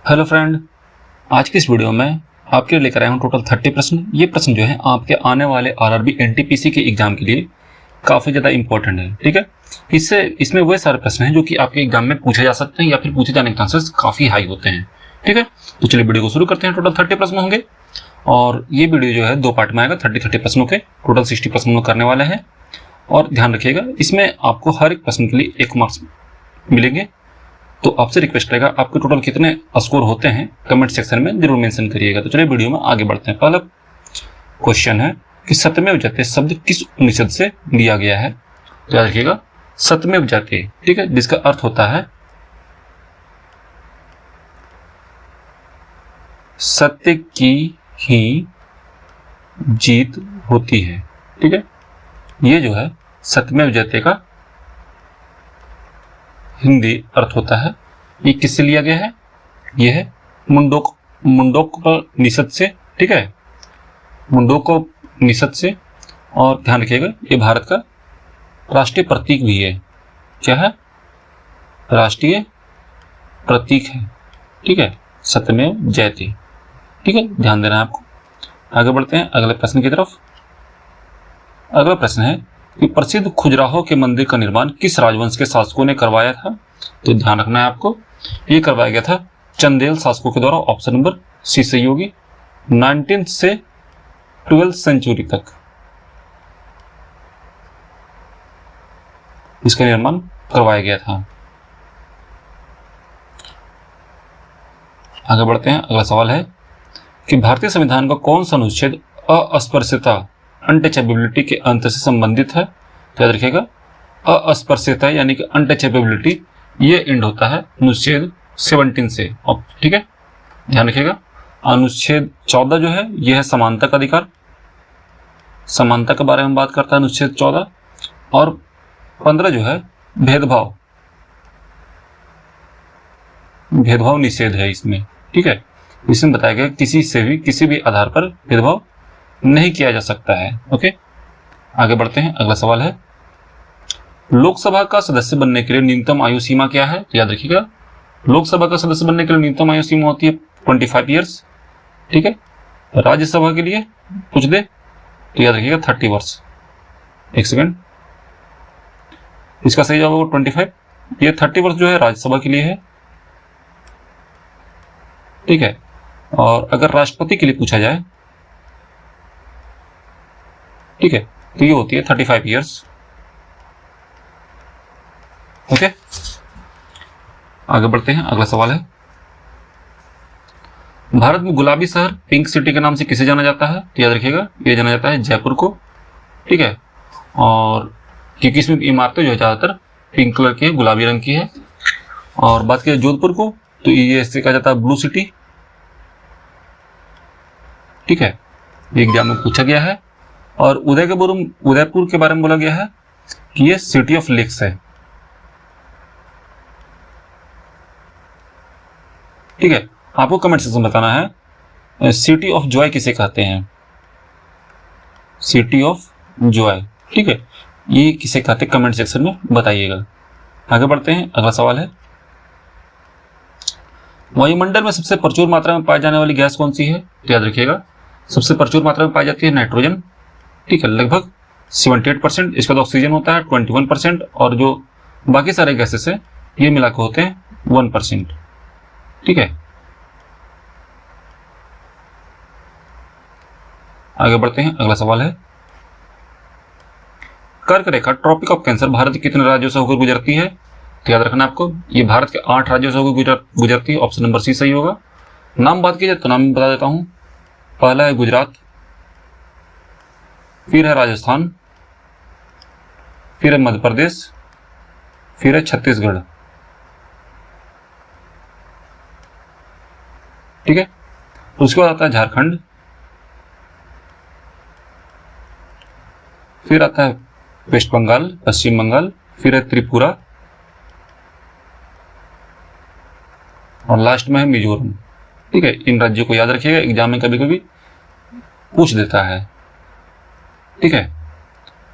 Hello friend, आज की इस वीडियो में आपके लिए लेकर आया हूँ टोटल 30 प्रश्न। ये प्रश्न जो है आपके आने वाले आरआरबी एनटीपीसी के एग्जाम के लिए काफ़ी ज़्यादा इंपॉर्टेंट है। ठीक है, इसमें वह सारे प्रश्न हैं जो कि आपके एग्जाम में पूछे जा सकते हैं या फिर पूछे जाने के चांसेस काफ़ी हाई होते हैं। ठीक है, तो चलिए वीडियो को शुरू करते हैं। टोटल 30 प्रश्न होंगे और ये वीडियो जो है 2 पार्ट में आएगा। 30 प्रश्नों के टोटल 60 प्रश्न हम लोग करने वाले हैं। और ध्यान रखिएगा, इसमें आपको हर एक प्रश्न के लिए 1 मार्क्स मिलेंगे। तो आपसे रिक्वेस्ट रहेगा, आपके टोटल कितने स्कोर होते हैं कमेंट सेक्शन में जरूर मेंशन करिएगा। तो चलिए वीडियो में आगे बढ़ते हैं। पहला क्वेश्चन है कि सत्यमेव जयते शब्द किस उपनिषद से लिया गया है। तो याद रखिएगा, सत्यमेव जयते, ठीक है, जिसका अर्थ होता है सत्य की ही जीत होती है। ठीक है, ये जो है सत्यमेव जयते का हिंदी अर्थ होता है। ये किससे लिया गया है? ये है मुंडकोपनिषद से। ठीक है, मुंडकोपनिषद से। और ध्यान रखिएगा, ये भारत का राष्ट्रीय प्रतीक भी है। क्या है? राष्ट्रीय प्रतीक है। ठीक है, सत्यमेव जयते। ठीक है, ध्यान देना है आपको। आगे बढ़ते हैं अगले प्रश्न की तरफ। अगला प्रश्न है कि प्रसिद्ध खजुराहो के मंदिर का निर्माण किस राजवंश के शासकों ने करवाया था। तो ध्यान रखना है आपको, ये करवाया गया था चंदेल शासकों के द्वारा। ऑप्शन नंबर सी सही होगी। 19th से 12th सेंचुरी तक इसका निर्माण करवाया गया था। आगे बढ़ते हैं। अगला सवाल है कि भारतीय संविधान का कौन सा अनुच्छेद अस्पृश्यता अनटचेबिलिटी के अंत से संबंधित है। तो याद रखिएगा, अस्पृश्यता यानी कि अनटचेबिलिटी, ये एंड होता है अनुच्छेद 17 से। ठीक है, ध्यान रखिएगा। अनुच्छेद 14 जो है यह है समानता का अधिकार, समानता के बारे में बात करता है अनुच्छेद 14। और 15 जो है भेदभाव निषेध है इसमें। ठीक है, इसमें बताया गया किसी भी आधार पर भेदभाव नहीं किया जा सकता है। ओके, आगे बढ़ते हैं। अगला सवाल है, लोकसभा का सदस्य बनने के लिए न्यूनतम आयु सीमा क्या है। तो याद रखिएगा, लोकसभा का सदस्य बनने के लिए न्यूनतम आयु सीमा होती है 25 ईयर्स। ठीक है, राज्यसभा के लिए कुछ दे तो याद रखिएगा 30 वर्ष। एक सेकंड, इसका सही जवाब होगा 25। ये 30 वर्ष जो है राज्यसभा के लिए है। ठीक है, और अगर राष्ट्रपति के लिए पूछा जाए, ठीक है, तो ये होती है 35 ईयर्स। ओके, आगे बढ़ते हैं। अगला सवाल है, भारत में गुलाबी शहर पिंक सिटी के नाम से किसे जाना जाता है। तो याद रखिएगा, ये जाना जाता है जयपुर को। ठीक है, और क्योंकि इसमें इमारतें जो है ज्यादातर पिंक कलर की है, गुलाबी रंग की है। और बात करें जोधपुर को, तो ये इससे कहा जाता है ब्लू सिटी। ठीक है, ये एग्जाम में पूछा गया है। और उदयपुर के बारे में बोला गया है कि ये सिटी ऑफ लेक्स है। ठीक है, आपको कमेंट सेक्शन में बताना है सिटी ऑफ जॉय किसे कहते हैं। सिटी ऑफ जॉय, ठीक है, ये किसे कहते हैं कमेंट सेक्शन में बताइएगा। आगे बढ़ते हैं। अगला सवाल है, वायुमंडल में सबसे प्रचुर मात्रा में पाई जाने वाली गैस कौन सी है। तो याद रखिएगा, सबसे प्रचुर मात्रा में पाई जाती है नाइट्रोजन। ठीक है, लगभग 78%। इसका ऑक्सीजन होता है 21%। और जो बाकी सारे गैसेस है ये मिलाकर होते हैं 1%। ठीक है, आगे बढ़ते हैं। अगला सवाल है, कर्क रेखा ट्रॉपिक ऑफ कैंसर भारत के कितने राज्यों से होकर गुजरती है। तो याद रखना आपको, ये भारत के 8 राज्यों से होकर गुजरती है। ऑप्शन नंबर सी सही होगा। नाम बात की जाए तो नाम बता देता हूं। पहला है गुजरात, फिर है राजस्थान, फिर है मध्य प्रदेश, फिर है छत्तीसगढ़। ठीक है, उसके बाद आता है झारखंड, फिर आता है वेस्ट बंगाल, पश्चिम बंगाल, फिर है त्रिपुरा, और लास्ट में है मिजोरम। ठीक है, इन राज्यों को याद रखिएगा, एग्जाम में कभी कभी पूछ देता है। ठीक है,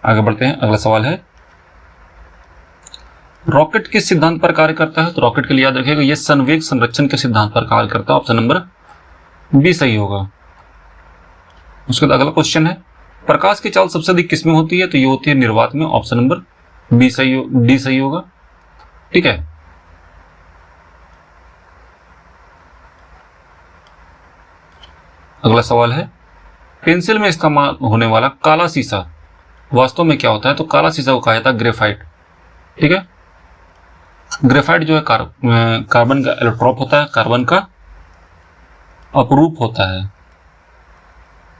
आगे बढ़ते हैं। अगला सवाल है, रॉकेट किस सिद्धांत पर कार्य करता है? तो रॉकेट के लिए याद रखिएगा ये संवेग संरक्षण के सिद्धांत पर कार्य करता है। ऑप्शन नंबर बी सही होगा। उसके बाद अगला क्वेश्चन है, प्रकाश की चाल सबसे अधिक किसमें होती है? तो ये होती है निर्वात में। ऑप्शन नंबर डी सही होगा। ठीक है, अगला सवाल है, पेंसिल में इस्तेमाल होने वाला काला शीशा वास्तव में क्या होता है? तो काला शीशा को कहा जाता है ग्रेफाइट। ठीक है, ग्रेफाइट जो है कार्बन का एलोट्रॉप होता है, कार्बन का अपरूप होता है।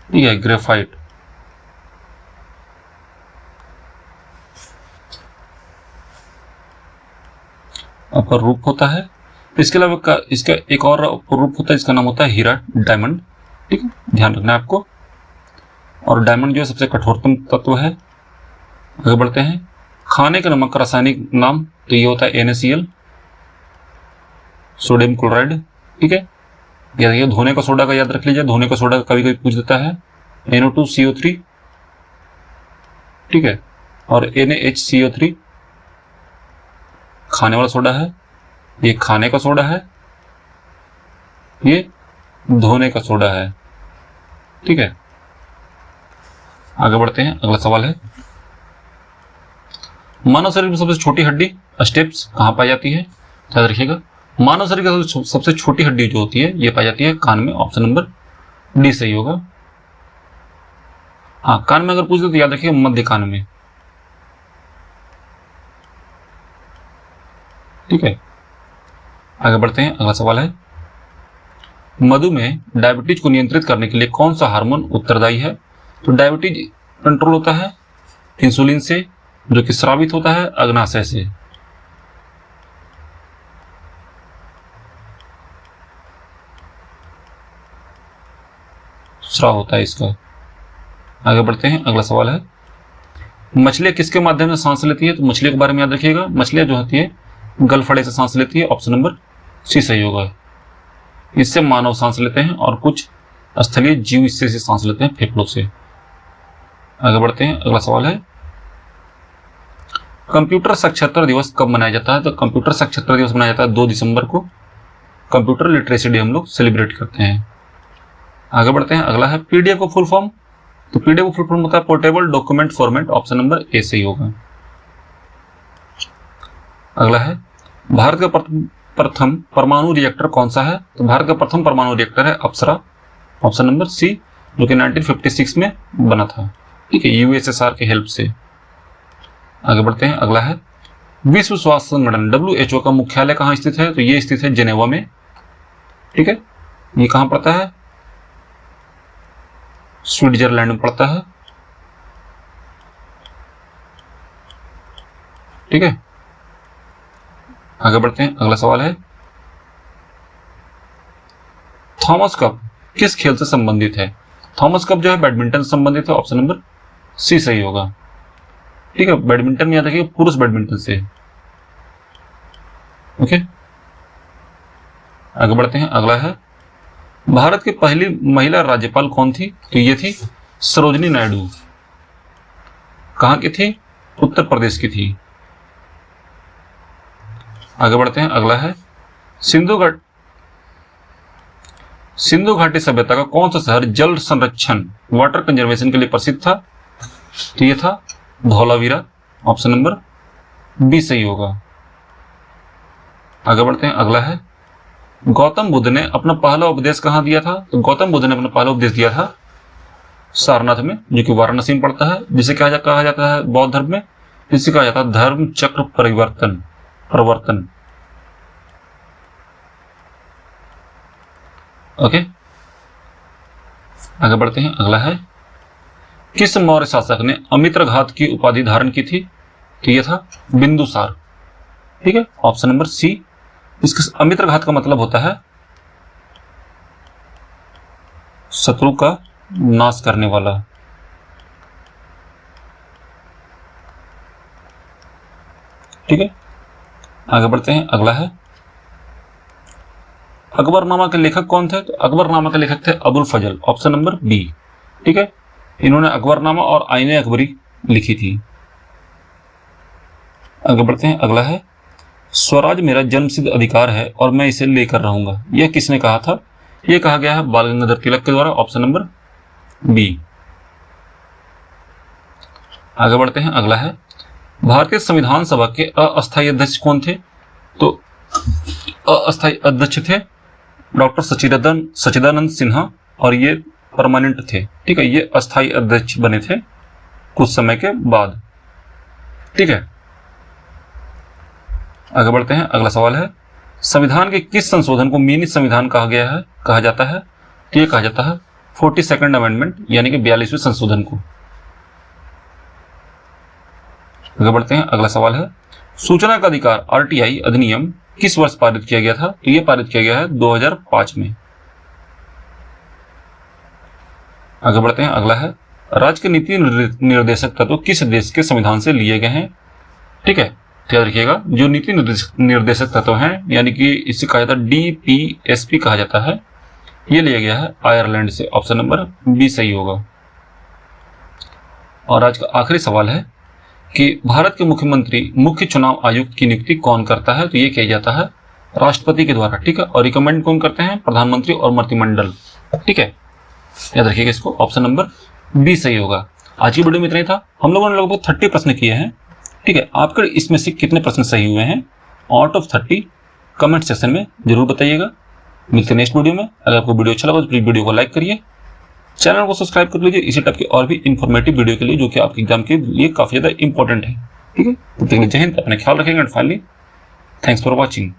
ठीक है, ग्रेफाइट। अपर रूप होता है। इसके अलावा इसका एक और रूप होता है, इसका नाम होता है हीरा, डायमंड। ठीक है, ध्यान रखना है आपको। और डायमंड जो है सबसे कठोरतम तत्व है। आगे बढ़ते हैं, खाने के नमक का रासायनिक नाम, तो ये होता है NaCl, सोडियम क्लोराइड। ठीक है, याद धोने का सोडा का याद रख लीजिए, धोने का सोडा कभी कभी पूछ देता है, NO2CO3। ठीक है, और NaHCO3 खाने वाला सोडा है, ये खाने का सोडा है, ये धोने का सोडा है। ठीक है, आगे बढ़ते हैं। अगला सवाल है, मानव शरीर में सबसे छोटी हड्डी स्टेप्स कहाँ पाई जाती है? याद रखिएगा, मानव शरीर की सबसे छोटी हड्डी जो होती है ये पाई जाती है कान में। ऑप्शन नंबर डी सही होगा। हाँ, कान में अगर पूछ दे तो याद रखिएगा मध्य कान में। ठीक है, आगे बढ़ते हैं। अगला सवाल है, मधुमेह डायबिटीज को नियंत्रित करने के लिए कौन सा हार्मोन उत्तरदायी है? तो डायबिटीज कंट्रोल होता है इंसुलिन से, जो कि स्रावित होता है अग्नाशय से। स्राव होता है इसका। आगे बढ़ते हैं। अगला सवाल है, मछलियां किसके माध्यम से सांस लेती है? तो मछलियों के बारे में याद रखिएगा, मछलियां जो होती है गलफड़े से सांस लेती है। ऑप्शन नंबर सी सही होगा। इससे मानव सांस लेते हैं और कुछ स्थलीय जीव इससे सांस लेते हैं, फेफड़ों से। आगे बढ़ते हैं। अगला सवाल है, कंप्यूटर साक्षरता दिवस कब मनाया जाता है? तो कंप्यूटर साक्षरता दिवस मनाया जाता है 2 दिसंबर को। कंप्यूटर लिटरेसी डे हम लोग सेलिब्रेट करते हैं। आगे बढ़ते हैं। अगला है, पीडीएफ को फुल फॉर्म, तो पीडीएफ को फुल फॉर्म होता है portable document format. Option number A सही होगा। अगला है, भारत का प्रथम परमाणु रिएक्टर कौन सा है? तो भारत का प्रथम परमाणु रिएक्टर है अप्सरा। ऑप्शन नंबर सी, जो कि 1956 में बना था। ठीक है, यूएसएसआर के हेल्प से। आगे बढ़ते हैं। अगला है, विश्व स्वास्थ्य संगठन WHO का मुख्यालय कहाँ स्थित है? तो ये स्थित है जेनेवा में। ठीक है, ये कहाँ पड़ता है? स्विट्जरलैंड में पड़ता है। ठीक है, आगे बढ़ते हैं। अगला सवाल है, थॉमस कप किस खेल से संबंधित है? थॉमस कप जो है बैडमिंटन से संबंधित है। ऑप्शन नंबर सी सही होगा। ठीक है, बैडमिंटन में याद रखिए पुरुष बैडमिंटन से। ओके, आगे बढ़ते हैं। अगला है, भारत की पहली महिला राज्यपाल कौन थी? तो ये थी सरोजनी नायडू। कहां की थी? उत्तर प्रदेश की थी। आगे बढ़ते हैं। अगला है, सिंधु घाटी सभ्यता का कौन सा शहर जल संरक्षण वाटर कंजर्वेशन के लिए प्रसिद्ध था? तो ये था धौलावीरा। ऑप्शन नंबर बी सही होगा। आगे बढ़ते हैं। अगला है, गौतम बुद्ध ने अपना पहला उपदेश कहां दिया था? तो गौतम बुद्ध ने अपना पहला उपदेश दिया था सारनाथ में, जो कि वाराणसी में पड़ता है, जिसे कहा जाता है बौद्ध धर्म में, जिसे कहा जाता है धर्म चक्र प्रवर्तन। ओके, आगे बढ़ते हैं। अगला है, किस मौर्य शासक ने अमित्रघात की उपाधि धारण की थी? तो यह था बिंदुसार। ठीक है, ऑप्शन नंबर सी। इसके अमित्रघात का मतलब होता है शत्रु का नाश करने वाला। ठीक है, आगे बढ़ते हैं। अगला है, अकबरनामा के लेखक कौन थे? तो अकबरनामा के लेखक थे Abul Fazal. Option number B. ठीक है, इन्होंने अकबरनामा और आईने अकबरी लिखी थी। आगे बढ़ते हैं। अगला है, स्वराज मेरा जन्मसिद्ध अधिकार है और मैं इसे लेकर रहूंगा, यह किसने कहा था? यह कहा गया है बाल गंगाधर तिलक के द्वारा, ऑप्शन नंबर बी। आगे बढ़ते हैं, अगला है भारतीय संविधान सभा के अस्थायी अध्यक्ष कौन थे? तो अस्थायी अध्यक्ष थे डॉक्टर सच्चिदानंद सिन्हा और ये परमानेंट थे। ठीक है, ये अस्थायी अध्यक्ष बने थे कुछ समय के बाद। ठीक है, आगे बढ़ते हैं, अगला सवाल है संविधान के किस संशोधन को मिनी संविधान कहा जाता है? तो ये कहा जाता है 42nd अमेंडमेंट यानी कि 42वें संशोधन को। आगे बढ़ते हैं, अगला सवाल है सूचना का अधिकार RTI अधिनियम किस वर्ष पारित किया गया था? तो ये पारित किया गया है 2005 में। आगे बढ़ते हैं, अगला है राज्य के नीति निर्देशक तत्व किस देश के संविधान से लिए गए हैं? ठीक है, याद रखिएगा जो नीति निर्देशक तत्व हैं यानी कि इसे कहा जाता है DPSP कहा जाता है, ये लिया गया है आयरलैंड से, ऑप्शन नंबर बी सही होगा। और आज का आखिरी सवाल है कि भारत के मुख्य चुनाव आयुक्त की नियुक्ति कौन करता है? तो ये किया जाता है राष्ट्रपति के द्वारा। ठीक है, और रिकमेंड कौन करते हैं? प्रधानमंत्री और मंत्रिमंडल। ठीक है, याद रखिएगा इसको, ऑप्शन नंबर बी सही होगा। आज की वीडियो में इतना ही था। हम लोगों ने लगभग 30 प्रश्न किए हैं। ठीक है, आपके इसमें से कितने प्रश्न सही हुए हैं आउट ऑफ 30 कमेंट सेक्शन में जरूर बताइएगा। मिलते हैं नेक्स्ट वीडियो में। अगर आपको वीडियो अच्छा लगा तो प्लीज वीडियो को लाइक करिए, चैनल को सब्सक्राइब कर लीजिए इसी टाइप की और भी इन्फॉर्मेटिव वीडियो के लिए जो कि आपके एग्जाम के लिए काफी ज्यादा इंपॉर्टेंट है। ठीक है, तब तक के लिए जय हिंद, अपना ख्याल रखेंगे and finally thanks for watching.